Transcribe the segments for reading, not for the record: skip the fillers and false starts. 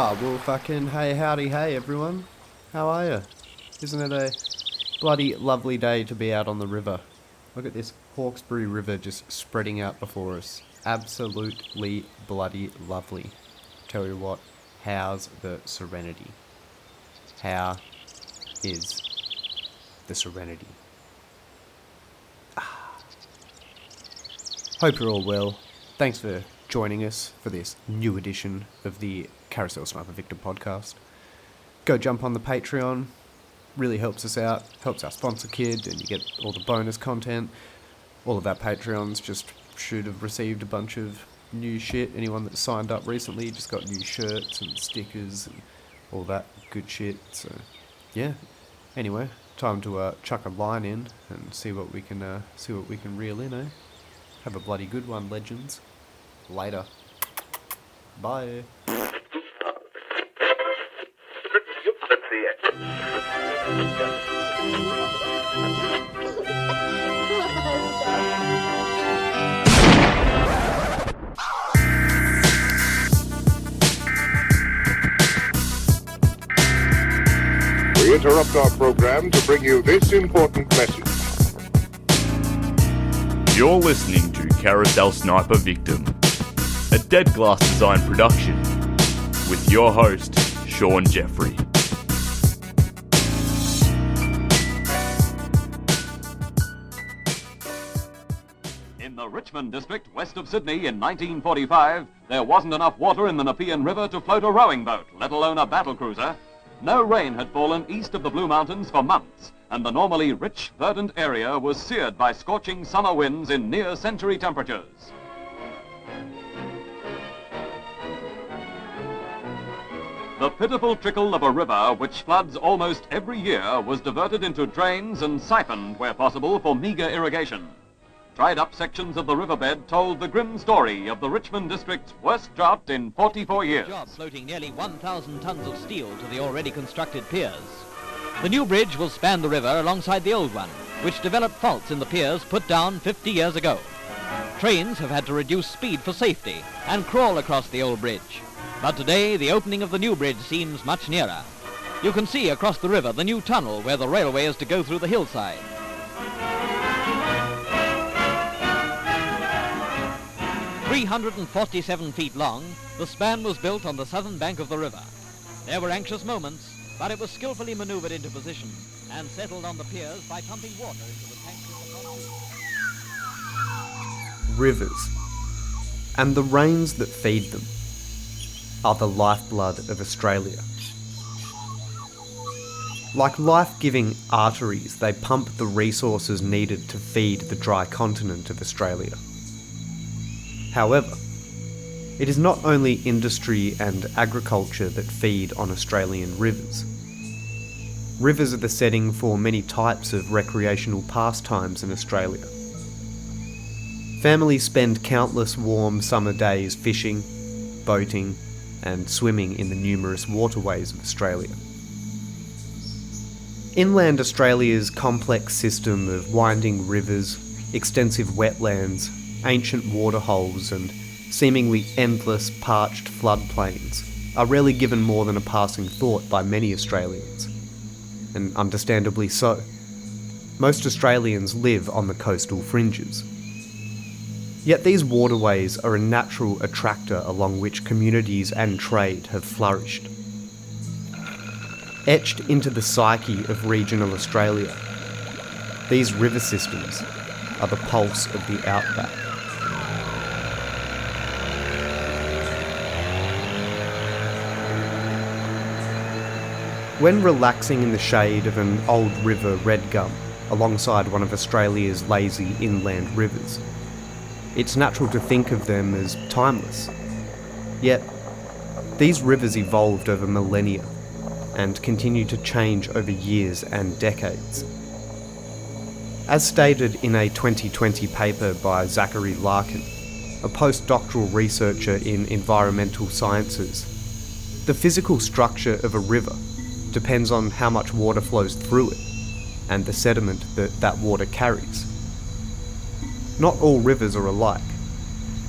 Oh, well, fucking hey, howdy, hey, everyone. How are you? Isn't it a bloody lovely day to be out on the river? Look at this Hawkesbury River just spreading out before us. Absolutely bloody lovely. Tell you what, how's the serenity? How is the serenity? Hope you're all well. Thanks for joining us for this new edition of the Carousel Sniper Victim podcast. Go jump on the Patreon. Really helps us out. Helps our sponsor kid, and you get all the bonus content. All of our Patreons just should have received a bunch of new shit. Anyone that signed up recently just got new shirts and stickers and all that good shit. So, yeah. Anyway, time to chuck a line in and see what we can reel in, eh? Have a bloody good one, legends. Later. Bye. We interrupt our program to bring you this important message. You're listening to Carousel Sniper Victim, a Dead Glass Design production, with your host, Shaun Jeffery. In the Richmond district west of Sydney in 1945, there wasn't enough water in the Nepean River to float a rowing boat, let alone a battle cruiser. No rain had fallen east of the Blue Mountains for months, and the normally rich, verdant area was seared by scorching summer winds in near-century temperatures. The pitiful trickle of a river, which floods almost every year, was diverted into drains and siphoned, where possible, for meager irrigation. Dried-up sections of the riverbed told the grim story of the Richmond district's worst drought in 44 years. Job floating nearly 1,000 tons of steel to the already constructed piers. The new bridge will span the river alongside the old one, which developed faults in the piers put down 50 years ago. Trains have had to reduce speed for safety and crawl across the old bridge. But today, the opening of the new bridge seems much nearer. You can see across the river the new tunnel where the railway is to go through the hillside. "347 feet long, the span was built on the southern bank of the river. There were anxious moments, but it was skillfully maneuvered into position and settled on the piers by pumping water into the tanks of the pontoon." Rivers, and the rains that feed them, are the lifeblood of Australia. Like life-giving arteries, they pump the resources needed to feed the dry continent of Australia. However, it is not only industry and agriculture that feed on Australian rivers. Rivers are the setting for many types of recreational pastimes in Australia. Families spend countless warm summer days fishing, boating, and swimming in the numerous waterways of Australia. Inland Australia's complex system of winding rivers, extensive wetlands, ancient waterholes, and seemingly endless parched floodplains are rarely given more than a passing thought by many Australians, and understandably so. Most Australians live on the coastal fringes. Yet these waterways are a natural attractor along which communities and trade have flourished. Etched into the psyche of regional Australia, these river systems are the pulse of the outback. When relaxing in the shade of an old river red gum alongside one of Australia's lazy inland rivers, it's natural to think of them as timeless. Yet, these rivers evolved over millennia and continue to change over years and decades. As stated in a 2020 paper by Zachary Larkin, a postdoctoral researcher in environmental sciences, the physical structure of a river depends on how much water flows through it and the sediment that water carries. Not all rivers are alike,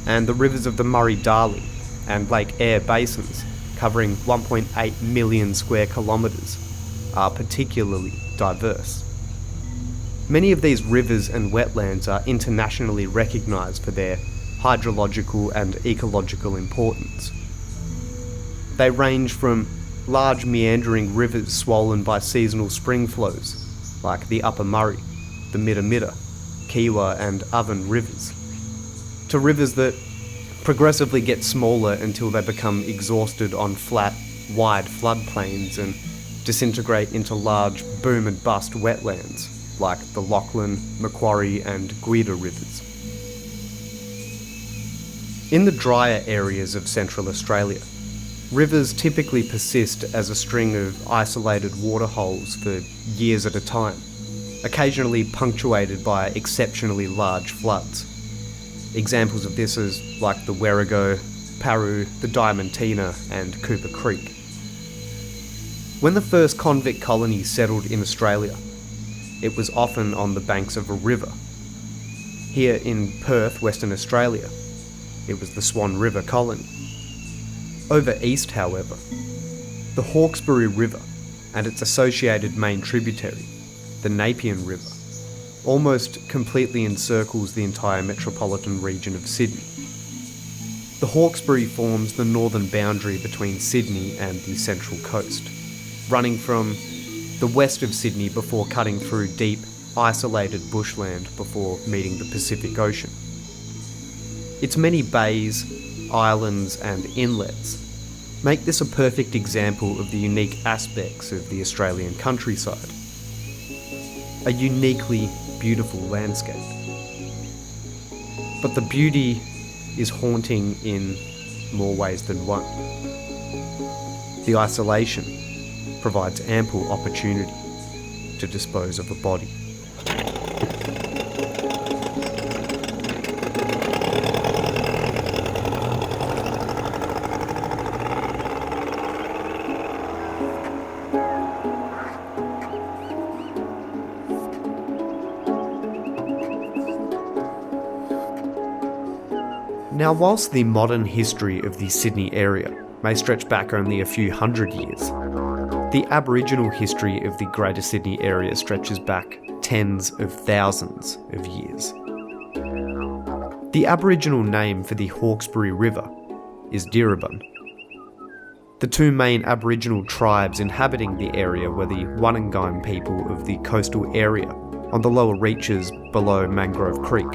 and the rivers of the Murray-Darling and Lake Eyre basins covering 1.8 million square kilometres, are particularly diverse. Many of these rivers and wetlands are internationally recognised for their hydrological and ecological importance. They range from large meandering rivers swollen by seasonal spring flows, like the Upper Murray, the Midda, Kiewa and Oven rivers, to rivers that progressively get smaller until they become exhausted on flat, wide floodplains and disintegrate into large boom and bust wetlands, like the Lachlan, Macquarie and Guida rivers. In the drier areas of Central Australia, rivers typically persist as a string of isolated waterholes for years at a time, occasionally punctuated by exceptionally large floods. Examples of this is like the Warrego, Paroo, the Diamantina and Cooper Creek. When the first convict colonies settled in Australia, it was often on the banks of a river. Here in Perth, Western Australia, it was the Swan River colony. Over east, however, the Hawkesbury River and its associated main tributary, the Nepean River, almost completely encircles the entire metropolitan region of Sydney. The Hawkesbury forms the northern boundary between Sydney and the Central Coast, running from the west of Sydney before cutting through deep, isolated bushland before meeting the Pacific Ocean. Its many bays, islands and inlets make this a perfect example of the unique aspects of the Australian countryside. A uniquely beautiful landscape. But the beauty is haunting in more ways than one. The isolation provides ample opportunity to dispose of a body. Now, whilst the modern history of the Sydney area may stretch back only a few hundred years, the Aboriginal history of the Greater Sydney area stretches back tens of thousands of years. The Aboriginal name for the Hawkesbury River is Diribun. The two main Aboriginal tribes inhabiting the area were the Wollongong people of the coastal area on the lower reaches below Mangrove Creek,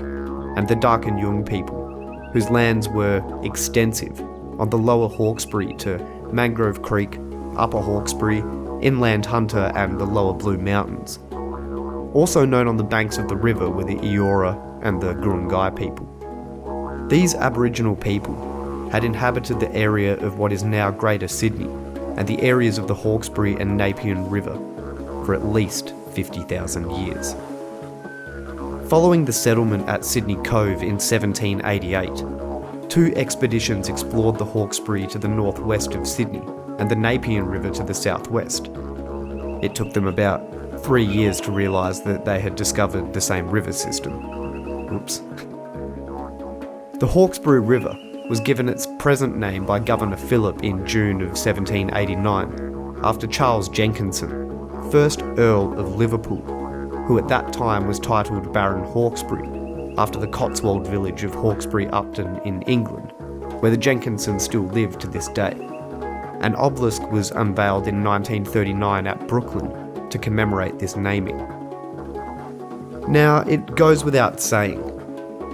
and the Darkinjung people, whose lands were extensive on the lower Hawkesbury to Mangrove Creek, Upper Hawkesbury, Inland Hunter and the lower Blue Mountains. Also known on the banks of the river were the Eora and the Gurungai people. These Aboriginal people had inhabited the area of what is now Greater Sydney and the areas of the Hawkesbury and Nepean River for at least 50,000 years. Following the settlement at Sydney Cove in 1788, two expeditions explored the Hawkesbury to the northwest of Sydney and the Nepean River to the southwest. It took them about 3 years to realise that they had discovered the same river system. Oops. The Hawkesbury River was given its present name by Governor Phillip in June of 1789, after Charles Jenkinson, 1st Earl of Liverpool, who at that time was titled Baron Hawkesbury, after the Cotswold village of Hawkesbury Upton in England, where the Jenkinsons still live to this day. An obelisk was unveiled in 1939 at Brooklyn to commemorate this naming. Now, it goes without saying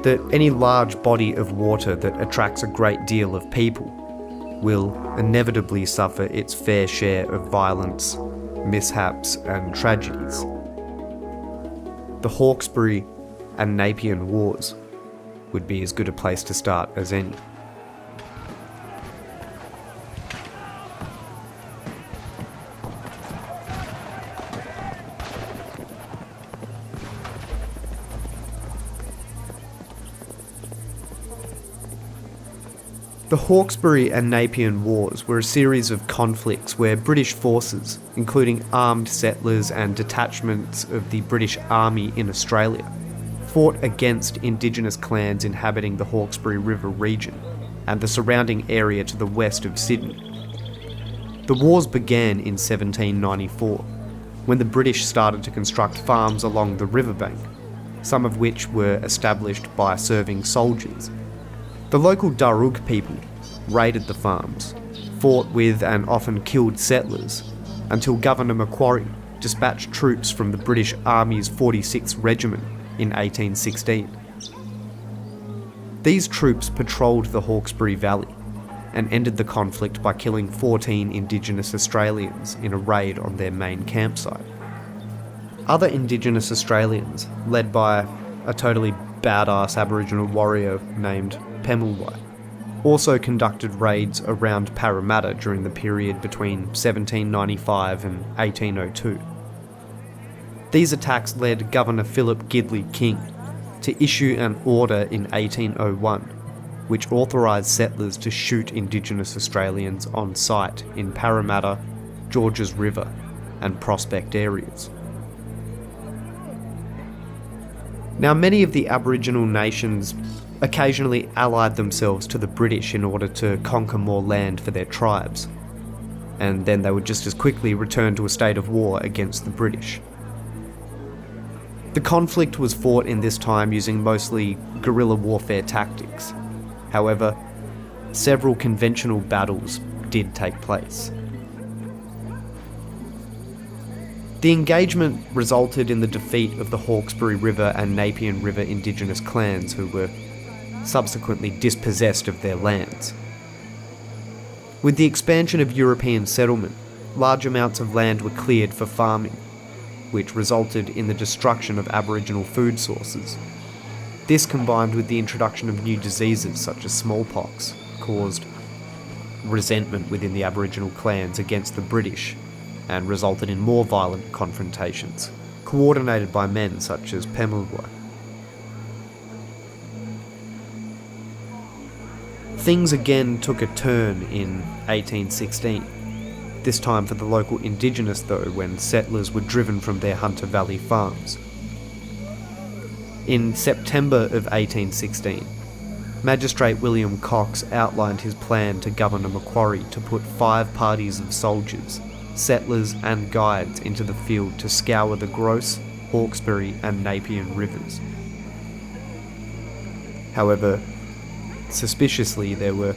that any large body of water that attracts a great deal of people will inevitably suffer its fair share of violence, mishaps and tragedies. The Hawkesbury and Nepean Wars would be as good a place to start as any. The Hawkesbury and Nepean Wars were a series of conflicts where British forces, including armed settlers and detachments of the British Army in Australia, fought against Indigenous clans inhabiting the Hawkesbury River region and the surrounding area to the west of Sydney, The wars began in 1794, when the British started to construct farms along the riverbank, some of which were established by serving soldiers. The local Darug people raided the farms, fought with and often killed settlers, until Governor Macquarie dispatched troops from the British Army's 46th Regiment in 1816. These troops patrolled the Hawkesbury Valley and ended the conflict by killing 14 Indigenous Australians in a raid on their main campsite. Other Indigenous Australians, led by a totally badass Aboriginal warrior named Pemulwuy, also conducted raids around Parramatta during the period between 1795 and 1802. These attacks led Governor Philip Gidley King to issue an order in 1801, which authorised settlers to shoot Indigenous Australians on sight in Parramatta, Georges River, and Prospect areas. Now, many of the Aboriginal nations occasionally allied themselves to the British in order to conquer more land for their tribes, and then they would just as quickly return to a state of war against the British. The conflict was fought in this time using mostly guerrilla warfare tactics. However, several conventional battles did take place. The engagement resulted in the defeat of the Hawkesbury River and Nepean River Indigenous clans, who were subsequently dispossessed of their lands. With the expansion of European settlement, large amounts of land were cleared for farming, which resulted in the destruction of Aboriginal food sources. This, combined with the introduction of new diseases such as smallpox, caused resentment within the Aboriginal clans against the British and resulted in more violent confrontations, coordinated by men such as Pemulwuy. Things again took a turn in 1816, this time for the local Indigenous though, when settlers were driven from their Hunter Valley farms. In September of 1816, Magistrate William Cox outlined his plan to Governor Macquarie to put 5 parties of soldiers, settlers and guides into the field to scour the Gross, Hawkesbury and Nepean rivers. However, suspiciously, there were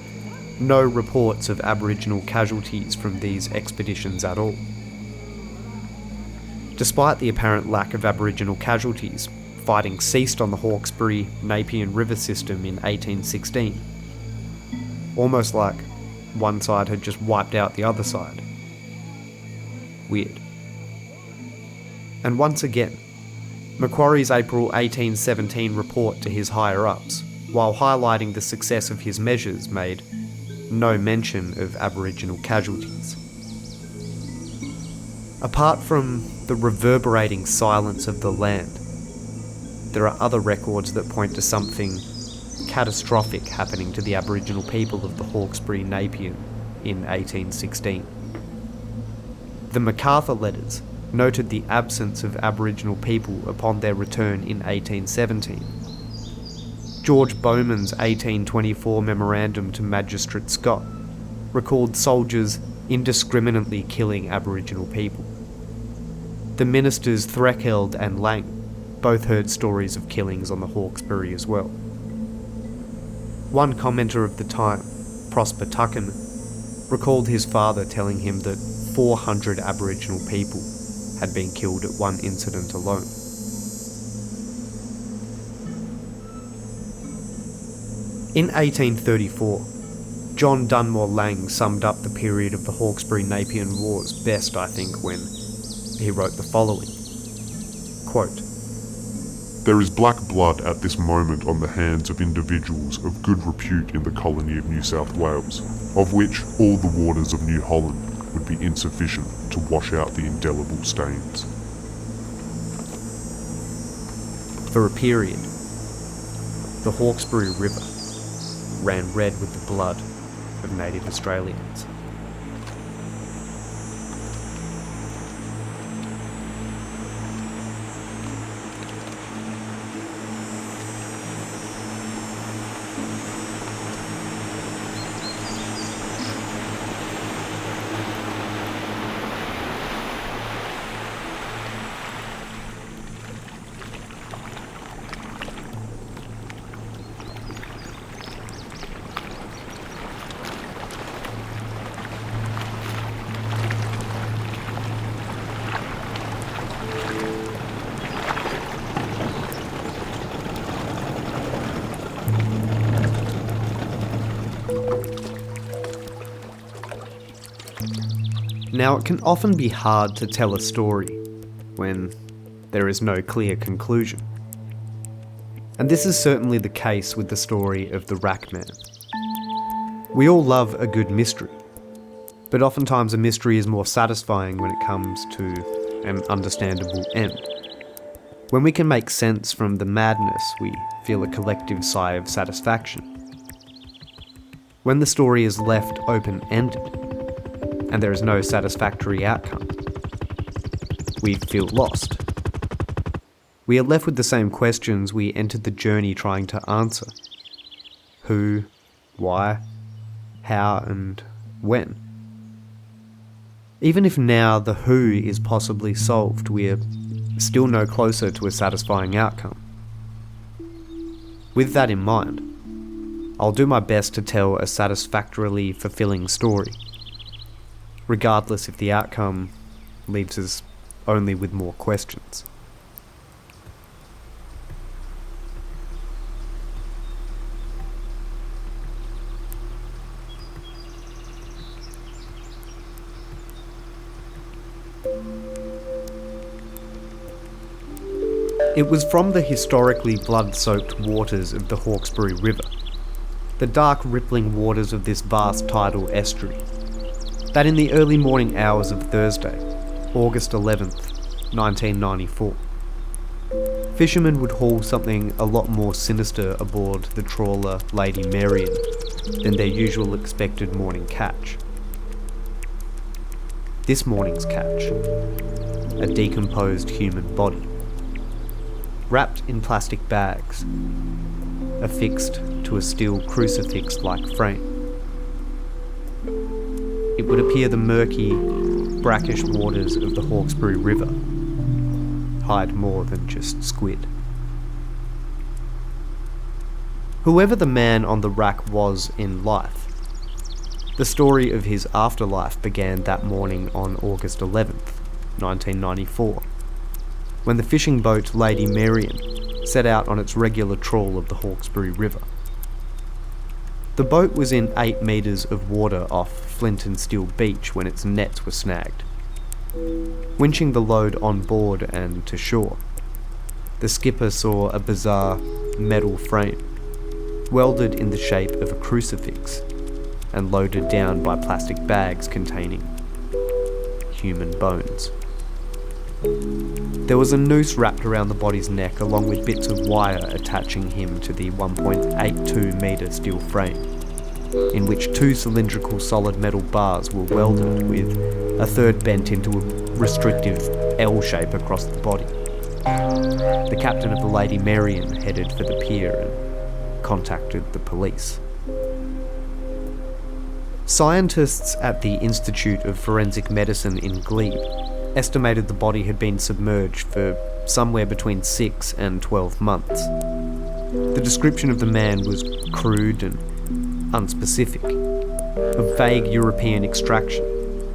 no reports of Aboriginal casualties from these expeditions at all. Despite the apparent lack of Aboriginal casualties, fighting ceased on the Hawkesbury Nepean River system in 1816. Almost like one side had just wiped out the other side. Weird. And once again, Macquarie's April 1817 report to his higher-ups, while highlighting the success of his measures, made no mention of Aboriginal casualties. Apart from the reverberating silence of the land, there are other records that point to something catastrophic happening to the Aboriginal people of the Hawkesbury Nepean in 1816. The MacArthur letters noted the absence of Aboriginal people upon their return in 1817. George Bowman's 1824 memorandum to Magistrate Scott recalled soldiers indiscriminately killing Aboriginal people. The ministers Threkheld and Lang both heard stories of killings on the Hawkesbury as well. One commenter of the time, Prosper Tuckerman, recalled his father telling him that 400 Aboriginal people had been killed at one incident alone. In 1834, John Dunmore Lang summed up the period of the Hawkesbury-Nepean Wars best, I think, when he wrote the following. Quote, "There is black blood at this moment on the hands of individuals of good repute in the colony of New South Wales, of which all the waters of New Holland would be insufficient to wash out the indelible stains." For a period, the Hawkesbury River ran red with the blood of native Australians. Now, it can often be hard to tell a story when there is no clear conclusion. And this is certainly the case with the story of the Rackman. We all love a good mystery, but oftentimes a mystery is more satisfying when it comes to an understandable end. When we can make sense from the madness, we feel a collective sigh of satisfaction. When the story is left open-ended, and there is no satisfactory outcome, we feel lost. We are left with the same questions we entered the journey trying to answer. Who, why, how, and when. Even if now the who is possibly solved, we are still no closer to a satisfying outcome. With that in mind, I'll do my best to tell a satisfactorily fulfilling story, regardless if the outcome leaves us only with more questions. It was from the historically blood-soaked waters of the Hawkesbury River, the dark rippling waters of this vast tidal estuary, that in the early morning hours of Thursday, August 11th, 1994, fishermen would haul something a lot more sinister aboard the trawler Lady Marian than their usual expected morning catch. This morning's catch, a decomposed human body, wrapped in plastic bags, affixed to a steel crucifix-like frame. It would appear the murky, brackish waters of the Hawkesbury River hide more than just squid. Whoever the man on the rack was in life, the story of his afterlife began that morning on August 11th, 1994, when the fishing boat Lady Marian set out on its regular trawl of the Hawkesbury River. The boat was in 8 metres of water off Flint and Steel Beach when its nets were snagged. Winching the load on board and to shore, the skipper saw a bizarre metal frame, welded in the shape of a crucifix and loaded down by plastic bags containing human bones. There was a noose wrapped around the body's neck along with bits of wire attaching him to the 1.82 metre steel frame, in which 2 cylindrical solid metal bars were welded with a third bent into a restrictive L shape across the body. The captain of the Lady Marian headed for the pier and contacted the police. Scientists at the Institute of Forensic Medicine in Glebe estimated the body had been submerged for somewhere between 6 and 12 months. The description of the man was crude and unspecific, of vague European extraction,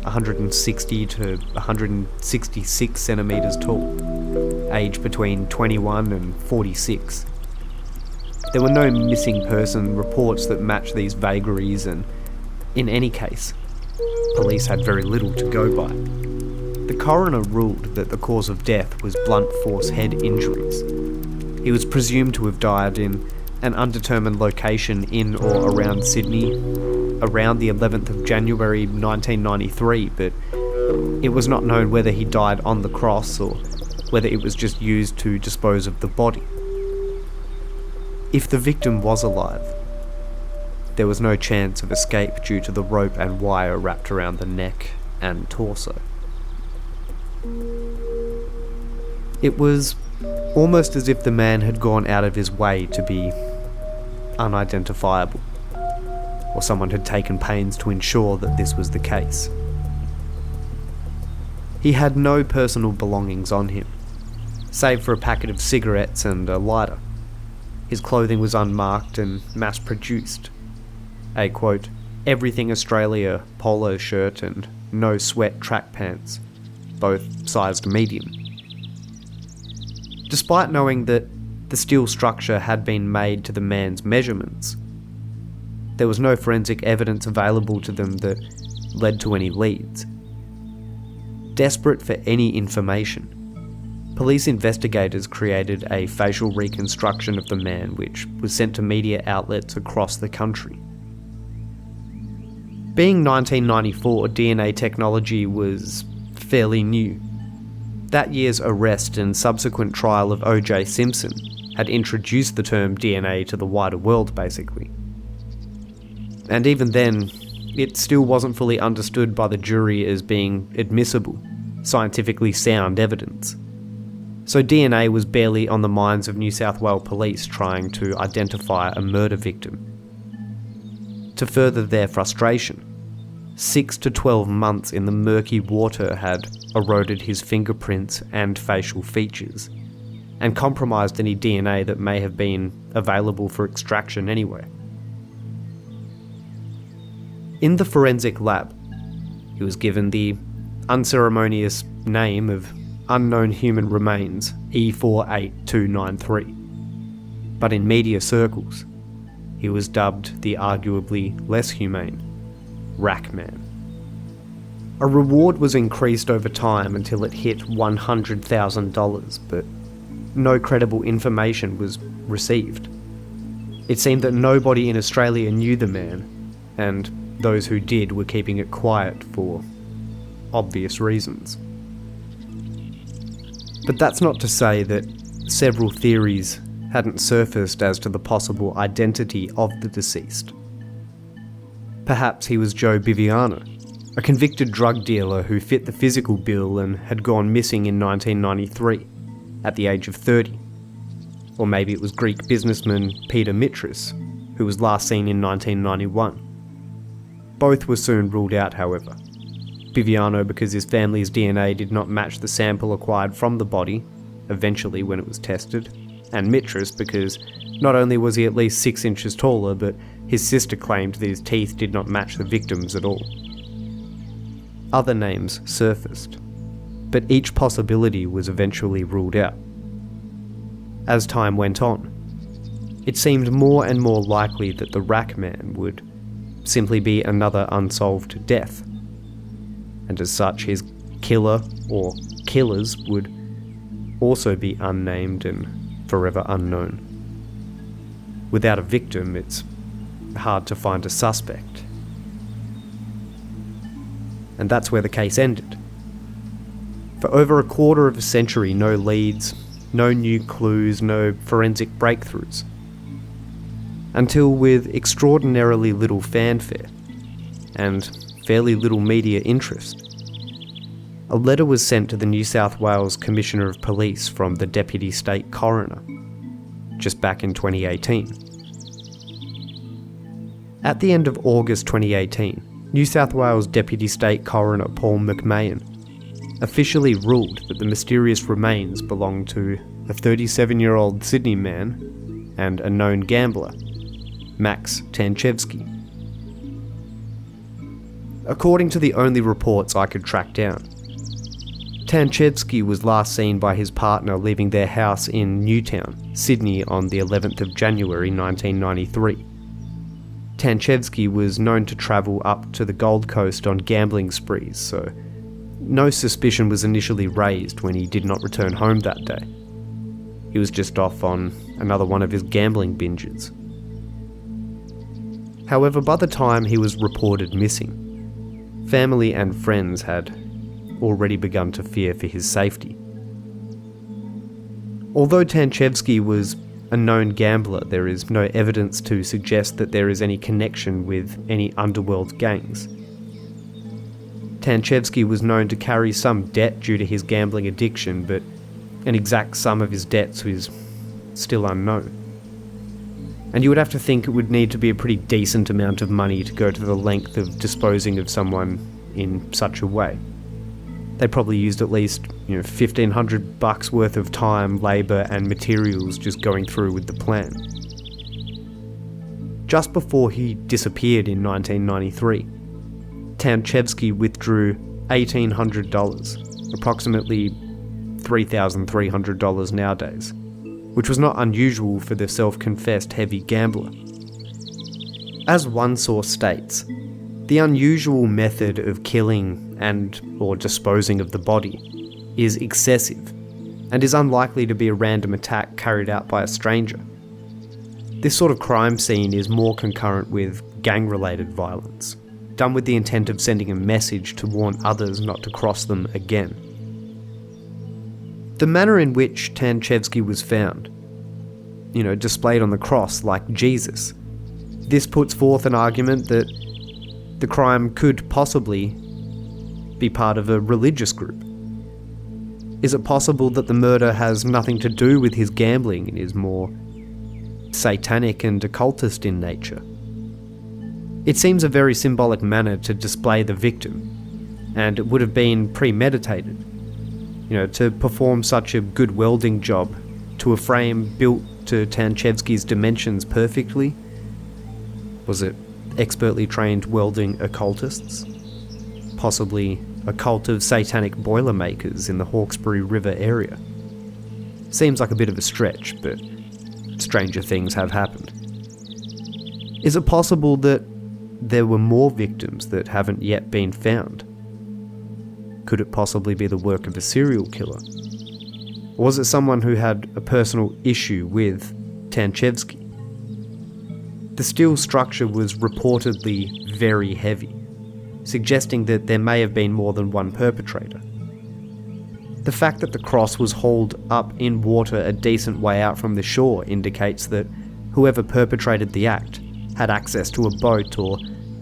160 to 166 centimetres tall, age between 21 and 46. There were no missing person reports that matched these vagaries, and in any case, police had very little to go by. The coroner ruled that the cause of death was blunt force head injuries. He was presumed to have died in an undetermined location in or around Sydney around the 11th of January 1993, but it was not known whether he died on the cross or whether it was just used to dispose of the body. If the victim was alive, there was no chance of escape due to the rope and wire wrapped around the neck and torso. It was almost as if the man had gone out of his way to be unidentifiable, or someone had taken pains to ensure that this was the case. He had no personal belongings on him, save for a packet of cigarettes and a lighter. His clothing was unmarked and mass-produced. A, quote, everything Australia polo shirt and no sweat track pants, both sized medium. Despite knowing that the steel structure had been made to the man's measurements, there was no forensic evidence available to them that led to any leads. desperate for any information. Police investigators created a facial reconstruction of the man, which was sent to media outlets across the country. Being 1994, DNA technology was fairly new. That year's arrest and subsequent trial of O.J. Simpson had introduced the term DNA to the wider world, basically. And even then, it still wasn't fully understood by the jury as being admissible, scientifically sound evidence. So DNA was barely on the minds of New South Wales police trying to identify a murder victim. To further their frustration, 6 to 12 months in the murky water had eroded his fingerprints and facial features, and compromised any DNA that may have been available for extraction anyway. In the forensic lab, he was given the unceremonious name of Unknown Human Remains E48293, but in media circles, he was dubbed the arguably less humane Rackman. A reward was increased over time until it hit $100,000, but no credible information was received. It seemed that nobody in Australia knew the man, and those who did were keeping it quiet for obvious reasons. But that's not to say that several theories hadn't surfaced as to the possible identity of the deceased. Perhaps he was Joe Biviano, a convicted drug dealer who fit the physical bill and had gone missing in 1993, at the age of 30. Or maybe it was Greek businessman Peter Mitras, who was last seen in 1991. Both were soon ruled out, however. Biviano because his family's DNA did not match the sample acquired from the body, eventually when it was tested, and Mitras because not only was he at least 6 inches taller, but his sister claimed that his teeth did not match the victim's at all. Other names surfaced, but each possibility was eventually ruled out. As time went on, it seemed more and more likely that the Rackman would simply be another unsolved death, and as such his killer or killers would also be unnamed and forever unknown. Without a victim, it's hard to find a suspect. And that's where the case ended. For over a quarter of a century, no leads, no new clues, no forensic breakthroughs. Until with extraordinarily little fanfare, and fairly little media interest, a letter was sent to the New South Wales Commissioner of Police from the Deputy State Coroner, just back in 2018. At the end of August 2018, New South Wales Deputy State Coroner Paul McMahon officially ruled that the mysterious remains belonged to a 37-year-old Sydney man and a known gambler, Max Tanchevsky. According to the only reports I could track down, Tanchevsky was last seen by his partner leaving their house in Newtown, Sydney on the 11th of January 1993. Tanchevsky was known to travel up to the Gold Coast on gambling sprees, so no suspicion was initially raised when he did not return home that day. He was just off on another one of his gambling binges. However, by the time he was reported missing, family and friends had already begun to fear for his safety. Although Tanchevsky was a known gambler, there is no evidence to suggest that there is any connection with any underworld gangs. Tanchevsky was known to carry some debt due to his gambling addiction, but an exact sum of his debts is still unknown. And you would have to think it would need to be a pretty decent amount of money to go to the length of disposing of someone in such a way. They probably used at least, $1,500 worth of time, labour and materials just going through with the plan. Just before he disappeared in 1993, Tanchevsky withdrew $1,800, approximately $3,300 nowadays, which was not unusual for the self-confessed heavy gambler. As one source states, The unusual method of killing and or disposing of the body is excessive and is unlikely to be a random attack carried out by a stranger. This sort of crime scene is more concurrent with gang-related violence, done with the intent of sending a message to warn others not to cross them again. The manner in which Tanchevsky was found, displayed on the cross like Jesus, this puts forth an argument that the crime could possibly be part of a religious group. Is it possible that the murder has nothing to do with his gambling and is more satanic and occultist in nature? It seems a very symbolic manner to display the victim, and it would have been premeditated, to perform such a good welding job to a frame built to Tanchevsky's dimensions perfectly. Was it expertly trained welding occultists? Possibly a cult of satanic boilermakers in the Hawkesbury River area? Seems like a bit of a stretch, but stranger things have happened. Is it possible that there were more victims that haven't yet been found? Could it possibly be the work of a serial killer? Or was it someone who had a personal issue with Tanchevsky? The steel structure was reportedly very heavy, suggesting that there may have been more than one perpetrator. The fact that the cross was hauled up in water a decent way out from the shore indicates that whoever perpetrated the act had access to a boat or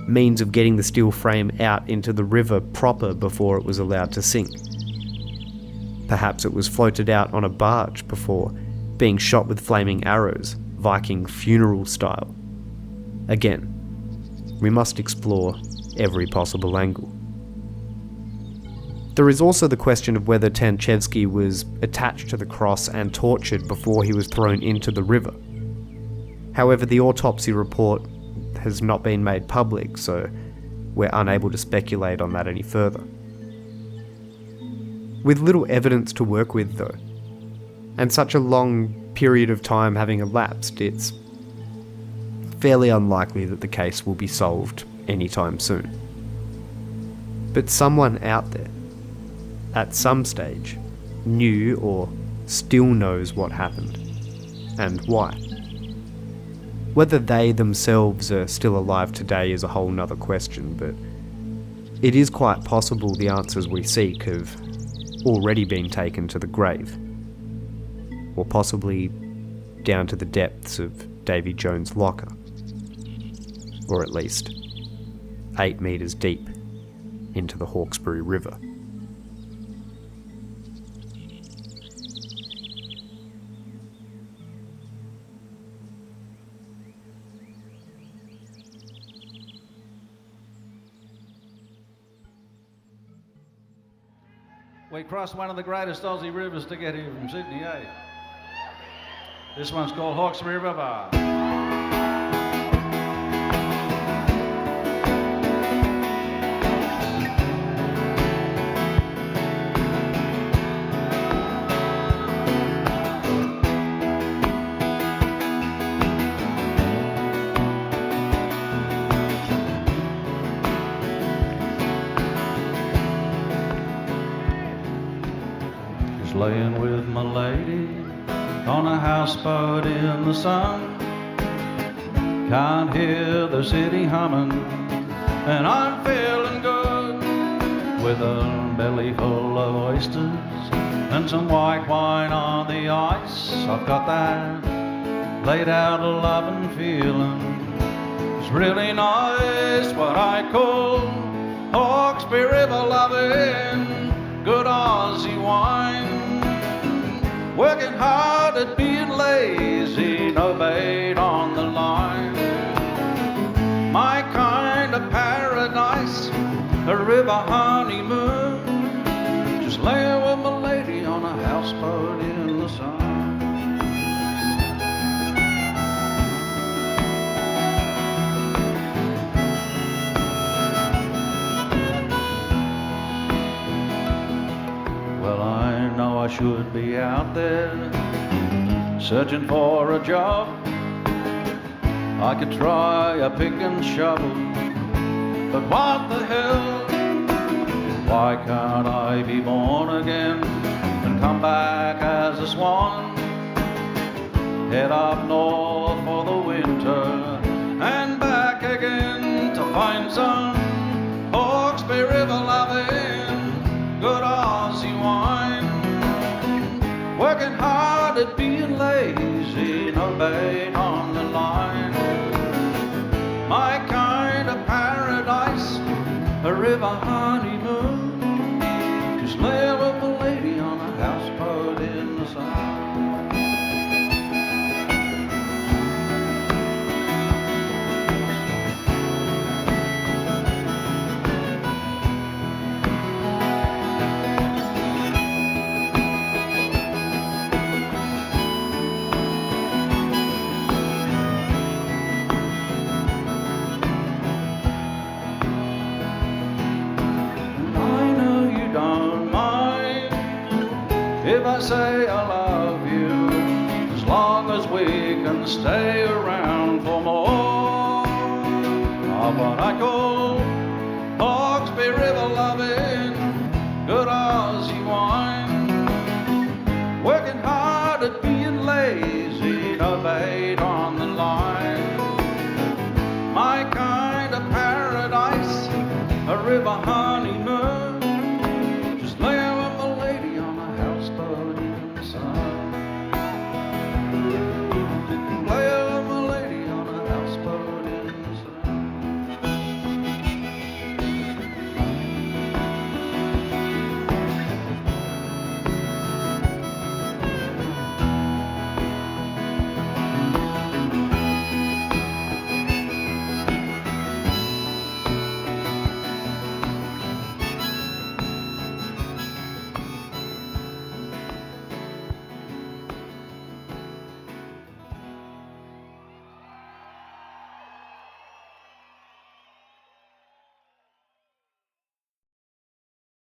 means of getting the steel frame out into the river proper before it was allowed to sink. Perhaps it was floated out on a barge before being shot with flaming arrows, Viking funeral style. Again, we must explore every possible angle. There is also the question of whether Tanchevsky was attached to the cross and tortured before he was thrown into the river. However, the autopsy report has not been made public, so we're unable to speculate on that any further. With little evidence to work with though, and such a long period of time having elapsed, it's fairly unlikely that the case will be solved anytime soon. But someone out there, at some stage, knew or still knows what happened, and why. Whether they themselves are still alive today is a whole nother question, but it is quite possible the answers we seek have already been taken to the grave, or possibly down to the depths of Davy Jones' locker, or at least 8 metres deep into the Hawkesbury River. We crossed one of the greatest Aussie rivers to get here from Sydney, eh? This one's called Hawkesbury River. Laying with my lady on a houseboat in the sun. Can't hear the city humming, and I'm feeling good with a belly full of oysters and some white wine on the ice. I've got that laid out Lovin feeling. It's really nice, what I call Hawkesbury River loving, good Aussie wine. Working hard at being lazy, no bait on the line. My kind of paradise, a river honeymoon. Just laying with my lady on a houseboat in the sun. Well, I know I should be out there searching for a job. I could try a pick and shovel, but what the hell? Why can't I be born again and come back as a swan? Head up north for the winter and back again to find some Hawkesbury River loving good Aussie wine. Working hard at being lazy, no bait on the line. My kind of paradise, a river honeymoon. Just lay with a lady on a houseboat in the sun. If I say I love you, as long as we can stay around.